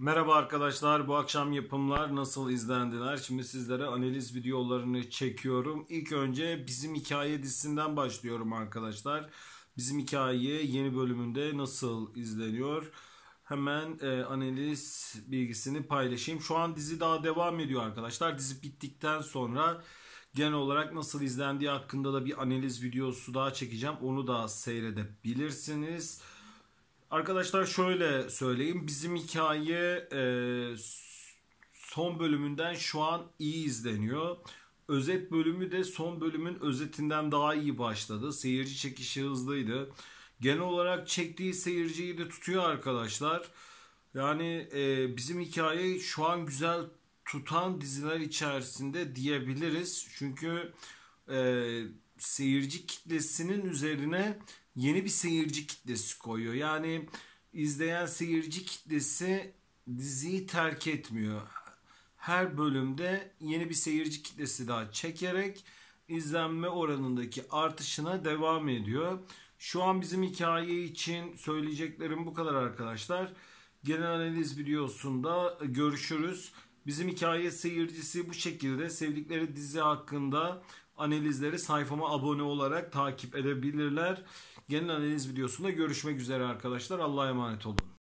Merhaba arkadaşlar, bu akşam yapımlar nasıl izlendiler? Şimdi sizlere analiz videolarını çekiyorum. İlk önce Bizim Hikaye dizisinden başlıyorum arkadaşlar. Bizim Hikaye yeni bölümünde nasıl izleniyor? Hemen analiz bilgisini paylaşayım. Şu an dizi daha devam ediyor arkadaşlar. Dizi bittikten sonra genel olarak nasıl izlendiği hakkında da bir analiz videosu daha çekeceğim. Onu da seyredebilirsiniz. Arkadaşlar şöyle söyleyeyim. Bizim hikaye son bölümünden şu an iyi izleniyor. Özet bölümü de son bölümün özetinden daha iyi başladı. Seyirci çekişi hızlıydı. Genel olarak çektiği seyirciyi de tutuyor arkadaşlar. Yani bizim hikaye şu an güzel tutan diziler içerisinde diyebiliriz. Çünkü seyirci kitlesinin üzerine yeni bir seyirci kitlesi koyuyor. Yani izleyen seyirci kitlesi diziyi terk etmiyor. Her bölümde yeni bir seyirci kitlesi daha çekerek izlenme oranındaki artışına devam ediyor. Şu an bizim hikaye için söyleyeceklerim bu kadar arkadaşlar. Genel analiz videosunda görüşürüz. Bizim hikaye seyircisi bu şekilde sevdikleri dizi hakkında analizleri sayfama abone olarak takip edebilirler. Genel analiz videosunda görüşmek üzere arkadaşlar. Allah'a emanet olun.